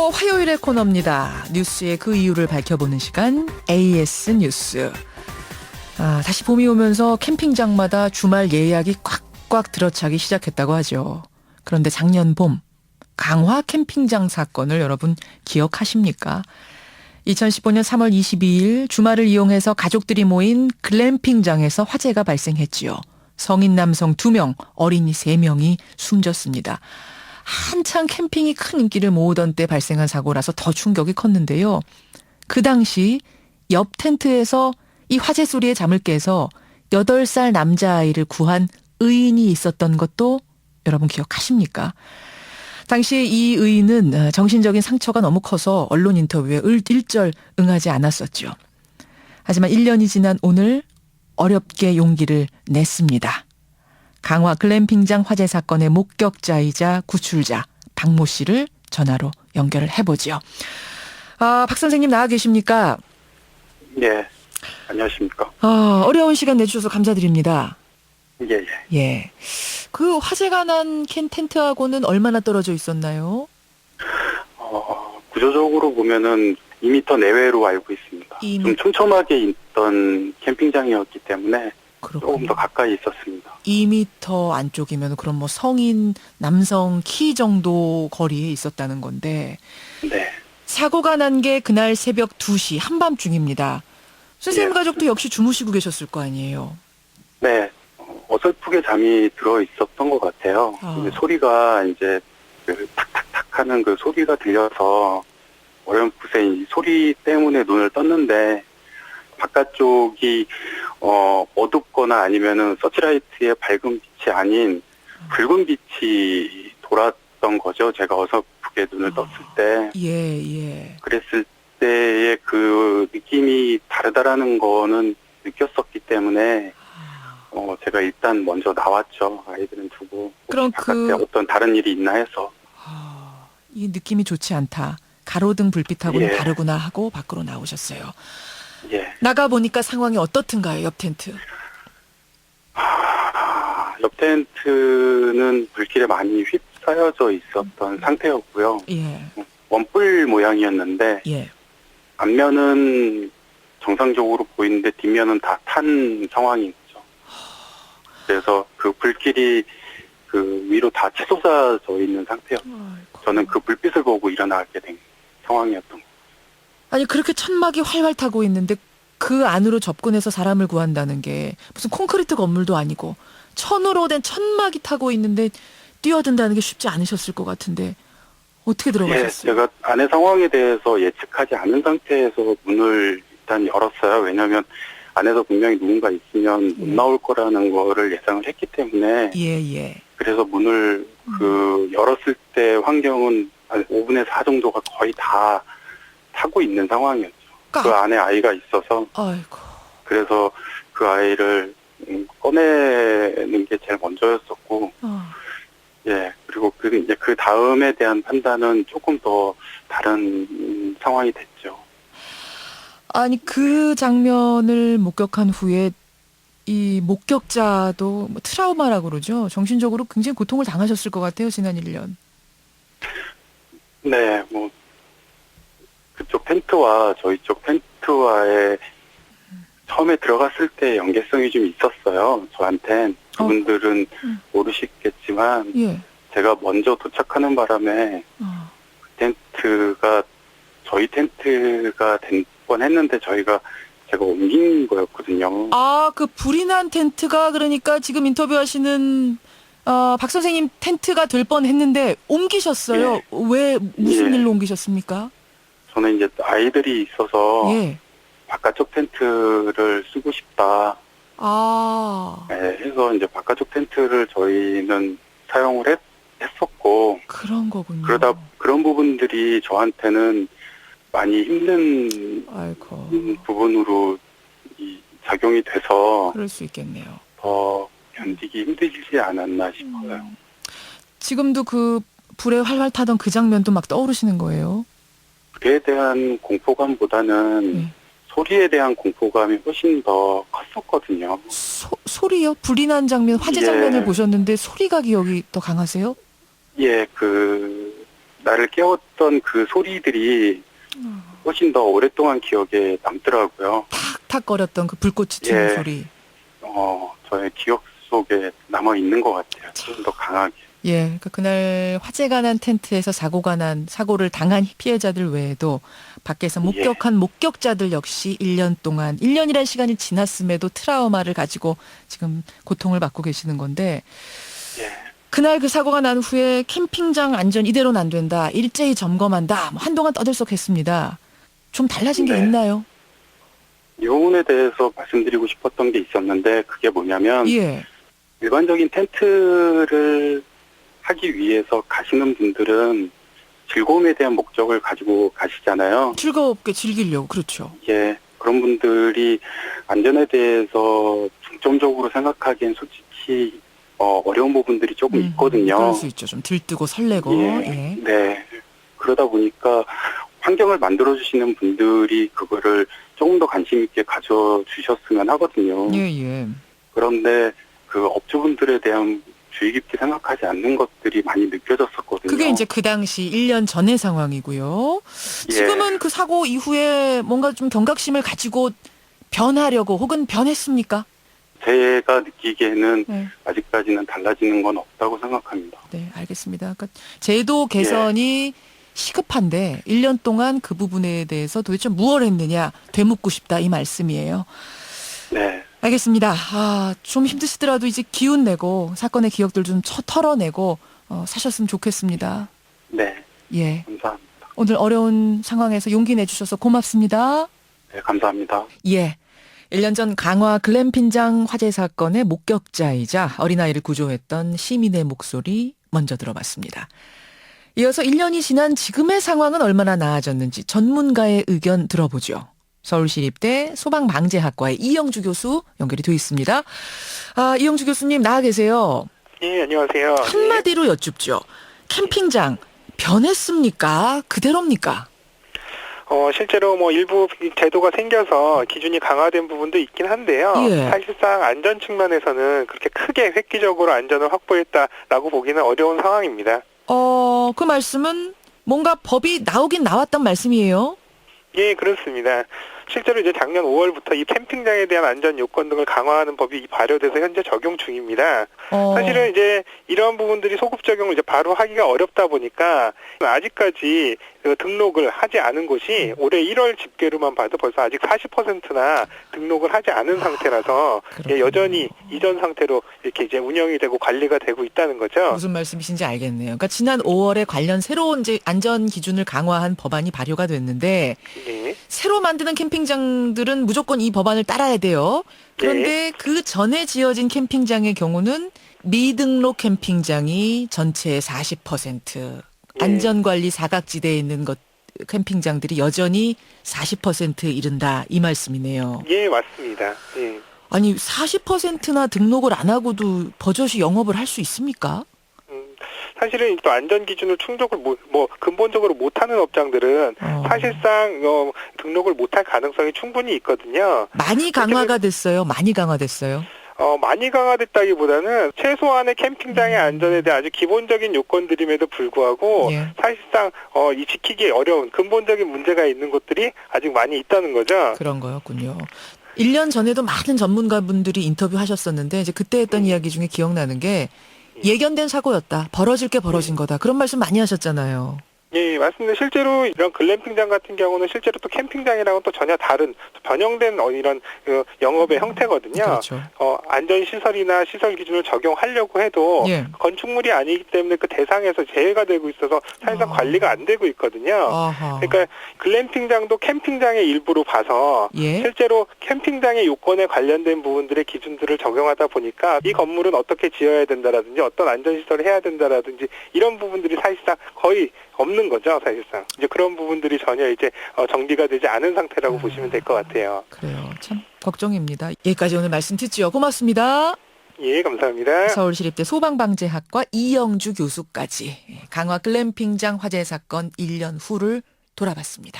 또 화요일의 코너입니다. 뉴스의 그 이유를 밝혀보는 시간 AS 뉴스. 다시 봄이 오면서 캠핑장마다 주말 예약이 꽉꽉 들어차기 시작했다고 하죠. 그런데 작년 봄 강화 캠핑장 사건을 여러분 기억하십니까? 2015년 3월 22일 주말을 이용해서 가족들이 모인 글램핑장에서 화재가 발생했지요. 성인 남성 2명, 어린이 3명이 숨졌습니다. 한창 캠핑이 큰 인기를 모으던 때 발생한 사고라서 더 충격이 컸는데요. 그 당시 옆 텐트에서 이 화재 소리에 잠을 깨서 8살 남자아이를 구한 의인이 있었던 것도 여러분 기억하십니까? 당시 이 의인은 정신적인 상처가 너무 커서 언론 인터뷰에 일절 응하지 않았었죠. 하지만 1년이 지난 오늘 어렵게 용기를 냈습니다. 강화 글램핑장 화재 사건의 목격자이자 구출자 박모 씨를 전화로 연결을 해보죠. 박 선생님 나와 계십니까? 네, 안녕하십니까. 어려운 시간 내주셔서 감사드립니다. 예. 예. 그 화재가 난 텐트하고는 얼마나 떨어져 있었나요? 구조적으로 보면은 2m 내외로 알고 있습니다. 2m. 좀 촘촘하게 있던 캠핑장이었기 때문에 그렇군요. 조금 더 가까이 있었습니다. 2m 안쪽이면 그럼 뭐 성인 남성 키 정도 거리에 있었다는 건데 네. 사고가 난 게 그날 새벽 2시 한밤중입니다. 선생님 예. 가족도 역시 주무시고 계셨을 거 아니에요? 네. 어설프게 잠이 들어 있었던 것 같아요. 근데 소리가 이제 그 탁탁탁 하는 그 소리가 들려서 어렴풋에 이 소리 때문에 눈을 떴는데 바깥쪽이 어둡거나 아니면은 서치라이트의 밝은 빛이 아닌 붉은 빛이 돌았던 거죠. 제가 어설프게 눈을 떴을 때. 예. 그랬을 때의 그 느낌이 다르다라는 거는 느꼈었기 때문에 제가 일단 먼저 나왔죠. 아이들은 두고 그럼 바깥에 어떤 다른 일이 있나 해서. 이 느낌이 좋지 않다. 가로등 불빛하고는 예. 다르구나 하고 밖으로 나오셨어요. 예. 나가보니까 상황이 어떻든가요, 옆 텐트? 옆 텐트는 불길에 많이 휩싸여져 있었던 상태였고요. 예. 원뿔 모양이었는데 예. 앞면은 정상적으로 보이는데 뒷면은 다 탄 상황인 거죠. 그래서 그 불길이 그 위로 다 치솟아져 있는 상태였어요. 저는 그 불빛을 보고 일어나게 된 상황이었던 거예요. 아니 그렇게 천막이 활활 타고 있는데 그 안으로 접근해서 사람을 구한다는 게 무슨 콘크리트 건물도 아니고 천으로 된 천막이 타고 있는데 뛰어든다는 게 쉽지 않으셨을 것 같은데 어떻게 들어가셨어요? 예, 제가 안의 상황에 대해서 예측하지 않은 상태에서 문을 일단 열었어요. 왜냐하면 안에서 분명히 누군가 있으면 못 나올 거라는 거를 예상을 했기 때문에. 예. 그래서 문을 열었을 때 환경은 한 5분의 4 정도가 거의 다 타고 있는 상황이었죠. 그 안에 아이가 있어서. 아이고. 그래서 그 아이를 꺼내는 게 제일 먼저였었고. 예, 그리고 이제 그 다음에 대한 판단은 조금 더 다른 상황이 됐죠. 아니 그 장면을 목격한 후에 이 목격자도 뭐 트라우마라고 그러죠. 정신적으로 굉장히 고통을 당하셨을 것 같아요. 지난 1년. 네, 뭐 그쪽 텐트와 저희 쪽 텐트와의 처음에 들어갔을 때 연계성이 좀 있었어요. 저한텐. 그분들은 모르시겠지만 예. 제가 먼저 도착하는 바람에 텐트가 저희 텐트가 된 뻔했는데 제가 옮긴 거였거든요. 그 불이 난 텐트가 그러니까 지금 인터뷰하시는 박 선생님 텐트가 될 뻔했는데 옮기셨어요. 예. 왜 무슨 예. 일로 옮기셨습니까? 저는 이제 아이들이 있어서 예. 바깥쪽 텐트를 쓰고 싶다. 네, 해서 이제 바깥쪽 텐트를 저희는 사용을 했었고. 그런 거군요. 그러다 그런 부분들이 저한테는 많이 힘든 부분으로 작용이 돼서 그럴 수 있겠네요. 더 견디기 힘들지 않았나 싶어요. 지금도 그 불에 활활 타던 그 장면도 막 떠오르시는 거예요? 불에 대한 공포감보다는 소리에 대한 공포감이 훨씬 더 컸었거든요. 소리요? 불이 난 장면, 화재 장면을 보셨는데 소리가 기억이 더 강하세요? 예, 나를 깨웠던 그 소리들이 훨씬 더 오랫동안 기억에 남더라고요. 탁탁거렸던 그 불꽃이 튀는 예. 소리. 저의 기억 속에 남아 있는 것 같아요. 좀 더 강하게. 예, 그러니까 그날 화재가 난 텐트에서 사고를 당한 피해자들 외에도 밖에서 목격한 목격자들 역시 1년 동안, 1년이라는 시간이 지났음에도 트라우마를 가지고 지금 고통을 받고 계시는 건데, 예. 그날 그 사고가 난 후에 캠핑장 안전 이대로는 안 된다, 일제히 점검한다, 한동안 떠들썩했습니다. 좀 달라진 게 네. 있나요? 이 부분에 대해서 말씀드리고 싶었던 게 있었는데, 그게 뭐냐면, 예. 일반적인 텐트를 하기 위해서 가시는 분들은 즐거움에 대한 목적을 가지고 가시잖아요. 즐겁게 즐기려고, 그렇죠. 예, 그런 분들이 안전에 대해서 중점적으로 생각하기엔 솔직히 어려운 부분들이 조금 있거든요. 그럴 수 있죠. 좀 들뜨고 설레고. 예. 네. 그러다 보니까 환경을 만들어주시는 분들이 그거를 조금 더 관심 있게 가져주셨으면 하거든요. 예, 예. 그런데 그 업주분들에 대한 주의 깊게 생각하지 않는 것들이 많이 느껴졌었거든요. 그게 이제 그 당시 1년 전의 상황이고요. 예. 지금은 그 사고 이후에 뭔가 좀 경각심을 가지고 변하려고 혹은 변했습니까? 제가 느끼기에는 네. 아직까지는 달라지는 건 없다고 생각합니다. 네, 알겠습니다. 그러니까 제도 개선이 시급한데 1년 동안 그 부분에 대해서 도대체 무엇을 했느냐 되묻고 싶다 이 말씀이에요. 네. 알겠습니다. 좀 힘드시더라도 이제 기운 내고 사건의 기억들 좀 털어내고 사셨으면 좋겠습니다. 네. 예. 감사합니다. 오늘 어려운 상황에서 용기 내주셔서 고맙습니다. 네, 감사합니다. 예. 1년 전 강화 글램핑장 화재 사건의 목격자이자 어린아이를 구조했던 시민의 목소리 먼저 들어봤습니다. 이어서 1년이 지난 지금의 상황은 얼마나 나아졌는지 전문가의 의견 들어보죠. 서울시립대 소방방재학과의 이영주 교수 연결이 돼 있습니다. 이영주 교수님 나와 계세요. 예, 안녕하세요. 한마디로 여쭙죠. 캠핑장 변했습니까? 그대로입니까? 실제로 일부 제도가 생겨서 기준이 강화된 부분도 있긴 한데요. 예. 사실상 안전 측면에서는 그렇게 크게 획기적으로 안전을 확보했다라고 보기는 어려운 상황입니다. 그 말씀은 뭔가 법이 나오긴 나왔단 말씀이에요? 예, 그렇습니다. 실제로 이제 작년 5월부터 이 캠핑장에 대한 안전 요건 등을 강화하는 법이 발효돼서 현재 적용 중입니다. 사실은 이제 이런 부분들이 소급 적용을 이제 바로 하기가 어렵다 보니까 아직까지 그 등록을 하지 않은 곳이 올해 1월 집계로만 봐도 벌써 아직 40%나 등록을 하지 않은 상태라서 여전히 이전 상태로 이렇게 이제 운영이 되고 관리가 되고 있다는 거죠. 무슨 말씀이신지 알겠네요. 그러니까 지난 5월에 관련 새로운 이제 안전 기준을 강화한 법안이 발효가 됐는데 네. 새로 만드는 캠핑장들은 무조건 이 법안을 따라야 돼요. 그런데 그 전에 지어진 캠핑장의 경우는 미등록 캠핑장이 전체의 40%, 안전관리 사각지대에 있는 캠핑장들이 여전히 40%에 이른다 이 말씀이네요. 예, 맞습니다. 예. 아니 40%나 등록을 안 하고도 버젓이 영업을 할 수 있습니까? 사실은 또 안전 기준을 충족을 근본적으로 못하는 업장들은 사실상 등록을 못할 가능성이 충분히 있거든요. 많이 강화가 됐어요. 많이 강화됐어요. 많이 강화됐다기보다는 최소한의 캠핑장의 안전에 대한 아주 기본적인 요건들임에도 불구하고 사실상 이 지키기 어려운 근본적인 문제가 있는 곳들이 아직 많이 있다는 거죠. 그런 거였군요. 1년 전에도 많은 전문가분들이 인터뷰하셨었는데 이제 그때 했던 이야기 중에 기억나는 게 예견된 사고였다. 벌어질 게 벌어진 거다. 그런 말씀 많이 하셨잖아요. 예, 맞습니다. 실제로 이런 글램핑장 같은 경우는 실제로 또 캠핑장이랑은 또 전혀 다른 변형된 이런 그 영업의 형태거든요. 그렇죠. 안전시설이나 시설 기준을 적용하려고 해도 건축물이 아니기 때문에 그 대상에서 제외가 되고 있어서 사실상 관리가 안 되고 있거든요. 그러니까 글램핑장도 캠핑장의 일부로 봐서 실제로 캠핑장의 요건에 관련된 부분들의 기준들을 적용하다 보니까 이 건물은 어떻게 지어야 된다라든지 어떤 안전시설을 해야 된다라든지 이런 부분들이 사실상 거의 없는 거죠, 사실상. 이제 그런 부분들이 전혀 이제 정비가 되지 않은 상태라고 보시면 될 것 같아요. 그래요. 참 걱정입니다. 여기까지 오늘 말씀 듣죠. 고맙습니다. 예, 감사합니다. 서울시립대 소방방재학과 이영주 교수까지 강화 글램핑장 화재 사건 1년 후를 돌아봤습니다.